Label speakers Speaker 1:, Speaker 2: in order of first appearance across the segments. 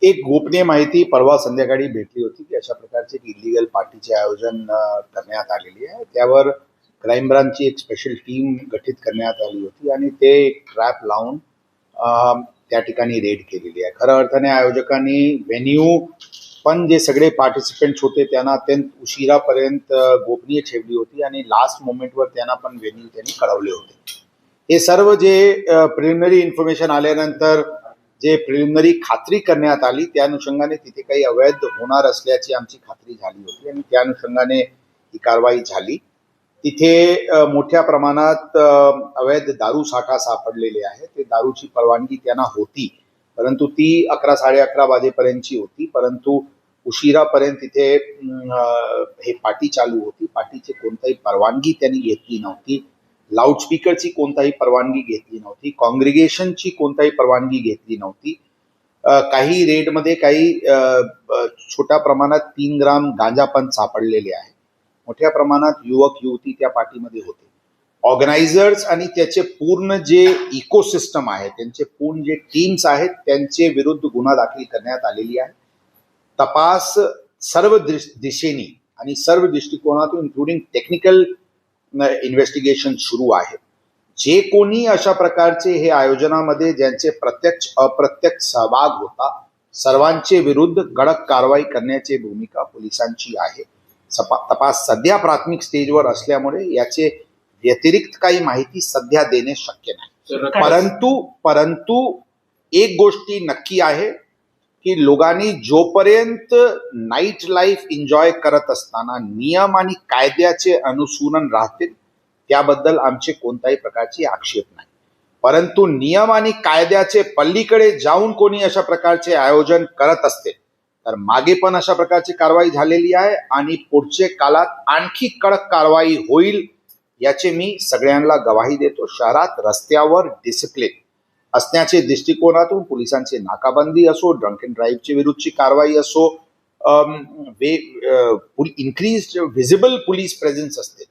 Speaker 1: एक गोपनीय माहिती परवा संध्याकाळी भेटली होती की अशा प्रकारचे इलिगल पार्टीचे आयोजन करण्यात आलेली आहे. त्यावर क्राईम ब्रांचची एक स्पेशल टीम गठीत करण्यात आली होती आणि ते एक ट्रॅप लावून त्या ठिकाणी रेड केलेली आहे. खऱ्या अर्थाने आयोजकांनी व्हेन्यू पण जे सगळे पार्टिसिपेंट्स होते त्यांना अत्यंत उशिरापर्यंत गोपनीय ठेवली होती आणि लास्ट मोमेंटवर त्यांना पण व्हेन्यू त्यांनी कळवले होते. हे सर्व जे प्रिलिमिनरी इन्फॉर्मेशन आल्यानंतर जे प्रिलिमिनरी खात्री करण्यात आली त्या अनुषंगाने तिथे काही अवैध होणार असल्याची आमची खात्री झाली होती आणि त्या अनुषंगाने ही कारवाई झाली. तिथे मोठ्या प्रमाणात अवैध दारू साठा सापडलेले आहे. ते दारूची परवानगी त्यांना होती, परंतु ती 11-11:30 वाजेपर्यंतची होती. परंतु उशिरापर्यंत तिथे हे पार्टी चालू होती. पार्टीची कोणताही परवानगी त्यांनी घेतली नव्हती. लाऊडस्पीकरची कोणताही परवानगी घेतली नव्हती. कॉंग्रिगेशनची कोणताही परवानगी घेतली नव्हती. काही रेडमध्ये काही छोट्या प्रमाणात 3 ग्राम गांजा पण सापडलेले आहे. मोठ्या प्रमाणात युवक युवती त्या पार्टीमध्ये होते. ऑर्गनायझर्स आणि त्याचे पूर्ण जे इकोसिस्टम आहे, त्यांचे पूर्ण जे टीम्स आहेत, त्यांचे विरुद्ध गुन्हा दाखल करण्यात आलेली आहे. तपास सर्व दिशेने आणि सर्व दृष्टिकोनातून इन्क्लुडिंग टेक्निकल इन्व्हेस्टिगेशन सुरू आहे. जे कोणी अशा प्रकारचे हे आयोजनामध्ये ज्यांचे प्रत्यक्ष अप्रत्यक्ष सहभाग होता, सर्वांचे विरुद्ध कडक कारवाई करण्याची भूमिका पोलिसांची आहे. तपास सध्या प्राथमिक स्टेजवर असल्यामुळे याचे व्यतिरिक्त काही माहिती सध्या देणे शक्य नाही. परंतु एक गोष्टी नक्की आहे की लोकांनी जोपर्यंत नाईट लाईफ एन्जॉय करत असताना नियम आणि कायद्याचे अनुसरण राहतील त्याबद्दल आमचे कोणत्याही प्रकारची आक्षेप नाही. परंतु नियम आणि कायद्याचे पलीकडे जाऊन कोणी अशा प्रकारचे आयोजन करत असते तर मागे पण अशा प्रकारची कारवाई झालेली आहे आणि पुढचे काळात आणखी कडक कारवाई होईल याचे मी सगळ्यांना गवाही देतो. शहरात रस्त्यावर डिसिप्लिन असण्याचे दृष्टिकोनातून पोलिसांची नाकाबंदी असो, ड्रंक अँड ड्राईव्हची विरुद्धची कारवाई असो, इन्क्रीज व्हिजिबल पोलीस प्रेझेन्स असते.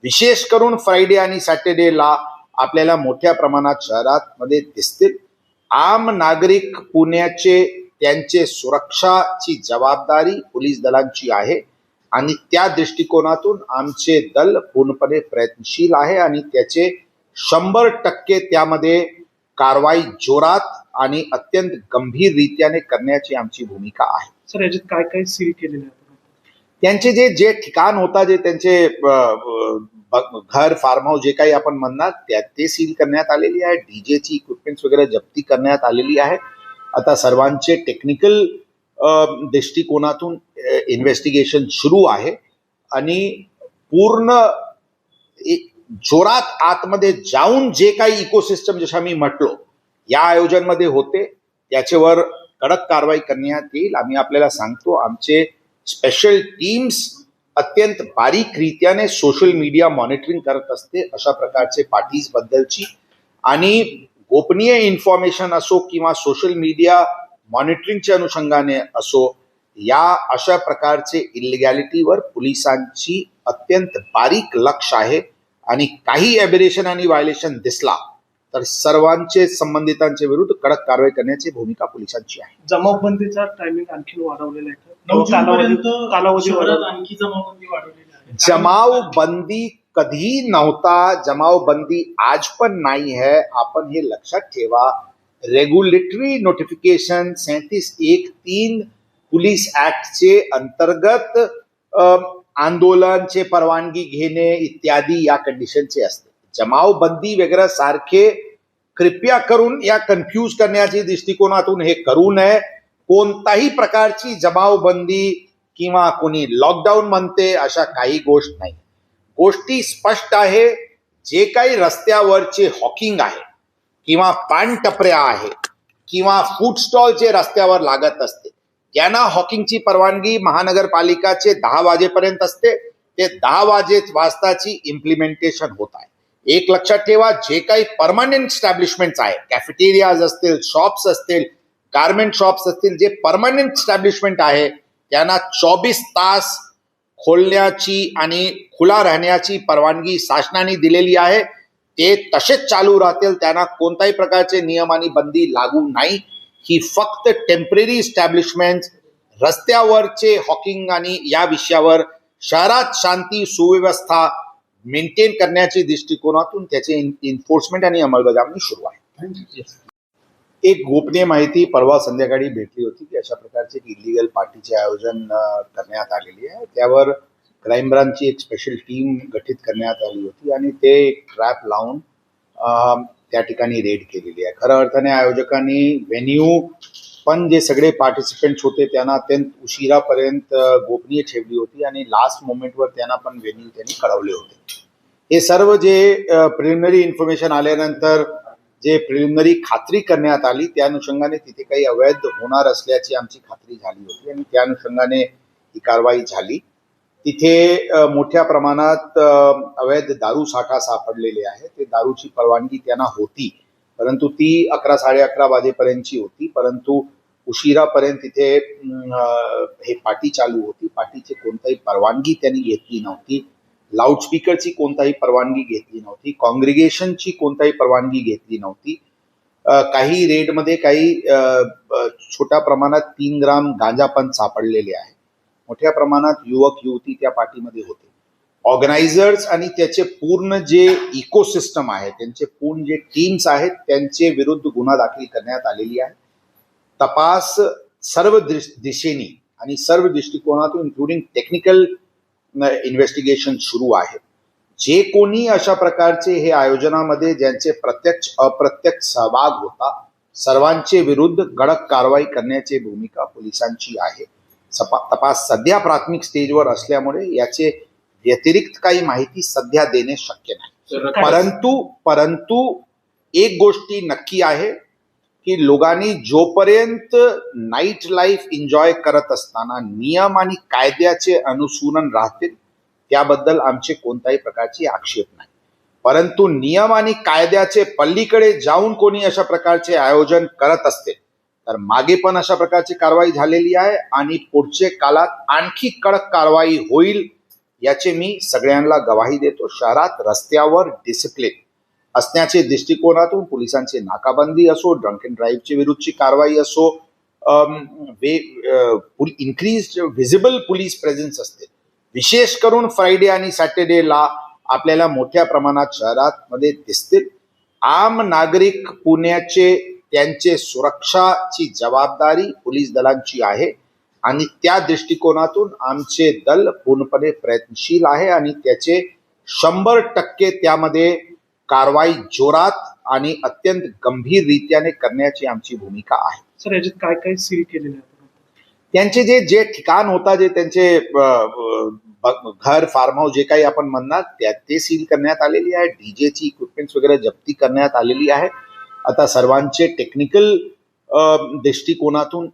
Speaker 1: विशेष करून फ्रायडे आणि सॅटर्डेला आपल्याला मोठ्या प्रमाणात शहरात मध्ये दिसतील. आम नागरिक पुण्याचे त्यांचे सुरक्षाची जबाबदारी पोलीस दलांची आहे आणि त्या दृष्टिकोनातून आमचे दल पूर्णपणे प्रयत्नशील आहे आणि त्याचे 100% त्यामध्ये कारवाई जोरात आणि अत्यंत गंभीर रीत्याने करण्याची आमची भूमिका आहे.
Speaker 2: सर, याच्यात काय काय सील केलेलं आहे?
Speaker 1: त्यांचे जे ठिकाण होता, जे त्यांचे घर, फार्म हाऊस जे काही आपण म्हणणार ते सील करण्यात आलेली आहे. डीजेची इक्विपमेंट्स वगैरे जप्ती करण्यात आलेली आहे. आता सर्वांचे टेक्निकल दृष्टिकोनातून इन्व्हेस्टिगेशन सुरू आहे आणि पूर्ण जोरात आतमध्ये जाऊन जे काही इकोसिस्टम जसं मी म्हटलो या आयोजनमध्ये होते त्याच्यावर कडक कारवाई करण्यात येईल. आम्ही आपल्याला सांगतो, आमचे स्पेशल टीम्स अत्यंत बारीक रीत्याने सोशल मीडिया मॉनिटरिंग करत असते अशा प्रकारचे पार्टीज बद्दलची, आणि गोपनीय इन्फॉर्मेशन असो किंवा सोशल मीडिया मॉनिटरिंगच्या अनुषंगाने असो, या अशा प्रकारचे इलिगॅलिटीवर पोलिसांची अत्यंत बारीक लक्ष आहे आणि काही एबेरेशन आणि व्हायलेशन दिसला तर सर्वांचे संबंधितांच्या विरुद्ध कडक कारवाई करण्याची भूमिका पोलिसांची आहे.
Speaker 2: जमावबंदीचा टायमिंग आणखी वाढवलेला आहे.
Speaker 1: जमावबंदी कधी नव्हता, जमावबंदी आज पण नाही है. आपण हे लक्षात ठेवा. रेग्युलेटरी नोटिफिकेशन 37(1)(3) पोलीस ऍक्टचे अंतर्गत आंदोलनचे परवानगी घेणे इत्यादी या कंडिशनचे असते. जमावबंदी वगैरे सारखे कृपया करून या कन्फ्यूज करण्याच्या दृष्टिकोनातून हे करू नये. कोणताही प्रकारची जमावबंदी किंवा कोणी लॉकडाऊन म्हणते अशा काही गोष्ट नाही. गोष्टी स्पष्ट आहे. जे काही रस्त्यावरचे हॉकिंग आहे किंवा पान टपऱ्या आहे किंवा फूड स्टॉलचे रस्त्यावर लागत असते त्यांना हॉकिंगची परवानगी महानगरपालिकाचे 10 वाजेपर्यंत असते. ते 10 वाजताची इम्प्लिमेंटेशन होत आहे. एक लक्षात ठेवा, जे काही परमनंट स्टॅब्लिशमेंट्स आहे, कॅफेटेरियाज असतील, शॉप्स असतील, गारमेंट शॉप्स असतील, जे परमनंट स्टॅब्लिशमेंट आहे त्यांना 24 तास खोलण्याची आणि खुला राहण्याची परवानगी शासनाने दिलेली आहे. ते तसेच चालू राहतील. त्यांना कोणत्याही प्रकारचे नियम आणि बंदी लागू नाही. की फक्त टेम्पररी इस्टॅब्लिशमेंट, रस्त्यावरचे हॉकिंग आणि या विषयावर शहरात शांती सुव्यवस्था मेंटेन करण्याच्या दृष्टिकोनातून त्याचे एन्फोर्समेंट आणि अंमलबजावणी सुरू आहे. एक गोपनीय माहिती परवा संध्याकाळी भेटली होती की अशा प्रकारचे इलिगल पार्टीचे आयोजन करण्यात आलेली आहे. त्यावर क्राईम ब्रांचची एक स्पेशल टीम गठीत करण्यात आली होती आणि ते ट्रॅप लावून त्या ठिकाणी रेड केलेली आहे. खऱ्या अर्थाने आयोजकांनी व्हेन्यू पण जे सगळे पार्टिसिपेंट्स होते त्यांना अत्यंत उशिरापर्यंत गोपनीय ठेवली होती आणि लास्ट मोमेंटवर त्यांना पण व्हेन्यू त्यांनी कळवले होते. हे सर्व जे प्रिलिमिनरी इन्फॉर्मेशन आल्यानंतर जे प्रिलिमिनरी खात्री करण्यात आली त्या अनुषंगाने तिथे काही अवैध होणार असल्याची आमची खात्री झाली होती आणि त्या अनुषंगाने ही कारवाई झाली. तिथे मोठ्या प्रमाणात अवैध दारू साठा सापडलेले आहे. ते दारूची परवानगी त्यांना होती परंतु ती 11-11:30 वाजेपर्यंतची होती. परंतु उशिरापर्यंत तिथे हे पार्टी चालू होती. पार्टीची कोणताही परवानगी त्यांनी घेतली नव्हती. लाऊडस्पीकरची कोणताही परवानगी घेतली नव्हती. कॉंग्रिगेशनची कोणताही परवानगी घेतली नव्हती. काही रेडमध्ये काही छोट्या प्रमाणात 3 ग्राम गांजा पण सापडलेले आहे. मोठ्या प्रमाणात युवक युवती त्या पार्टीमध्ये होते. ऑर्गनायझर्स आणि त्याचे पूर्ण जे इकोसिस्टम आहे त्यांचे पूर्ण जे टीम्स आहेत त्यांचे विरुद्ध गुन्हा दाखल करण्यात आलेली आहे. तपास सर्व दिशेने आणि सर्व दृष्टिकोनातून इन्क्लुडिंग टेक्निकल इन्व्हेस्टिगेशन सुरू आहे. जे कोणी अशा प्रकारचे हे आयोजनामध्ये ज्यांचे प्रत्यक्ष अप्रत्यक्ष सहभाग होता सर्वांचे विरुद्ध कडक कारवाई करण्याची भूमिका पोलिसांची आहे. तपास सध्या प्राथमिक स्टेजवर असल्यामुळे याचे व्यतिरिक्त काही माहिती सध्या देणे शक्य नाही. परंतु एक गोष्टी नक्की आहे की लोकांनी जोपर्यंत नाईट लाईफ एन्जॉय करत असताना नियम आणि कायद्याचे अनुसरण राहतील त्याबद्दल आमचे कोणत्याही प्रकारची आक्षेप नाही. परंतु नियम आणि कायद्याचे पलीकडे जाऊन कोणी अशा प्रकारचे आयोजन करत असते तर मागे पण अशा प्रकारची कारवाई झालेली आहे आणि पुढच्या काळात आणखी कडक कारवाई होईल याचे मी सगळ्यांना गवाही देतो. शहरात रस्त्यावर डिसिप्लिन असण्याचे दृष्टिकोनातून पोलिसांची नाकाबंदी असो, ड्रंक अँड ड्राईव्हची विरुद्धची कारवाई असो, इन्क्रीज व्हिजिबल पोलीस प्रेझेन्स असते. विशेष करून फ्रायडे आणि सॅटर्डेला आपल्याला मोठ्या प्रमाणात शहरामध्ये दिसतील. आम नागरिक पुण्याचे त्यांचे सुरक्षाची जबाबदारी पोलीस दलांची आहे आणि त्या दृष्टिकोनातून आमचे दल पूर्णपणे प्रयत्नशील आहे आणि त्याचे 100% त्यामध्ये कारवाई जोरात आणि अत्यंत गंभीर रीत्याने करण्याची आमची भूमिका आहे.
Speaker 2: सर याच्यात काय काय सील केलेलं आहे?
Speaker 1: त्यांचे जे ठिकाण होता जे त्यांचे घर फार्म हाऊस जे काही आपण म्हणणार ते सील करण्यात आलेली आहे. डीजेची इक्विपमेंट्स वगैरे जप्ती करण्यात आलेली आहे. आता सर्वांचे टेक्निकल दृष्टिकोनातून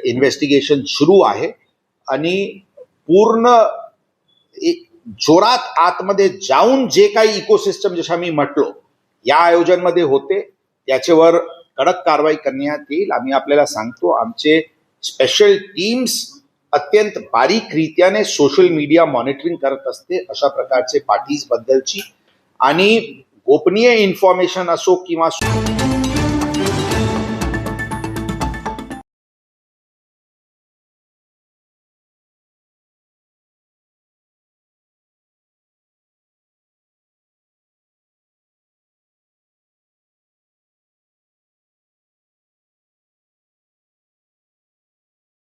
Speaker 1: इन्व्हेस्टिगेशन सुरू आहे आणि पूर्ण जोरात आतमध्ये जाऊन जे काही इकोसिस्टम जसं मी म्हटलो या आयोजनमध्ये होते त्याच्यावर कडक कारवाई करण्यात येईल. आम्ही आपल्याला सांगतो आमचे स्पेशल टीम्स अत्यंत बारीक रीत्याने सोशल मीडिया मॉनिटरिंग करत असते अशा प्रकारचे पार्टीज बद्दलची आणि गोपनीय इन्फॉर्मेशन असो किंवा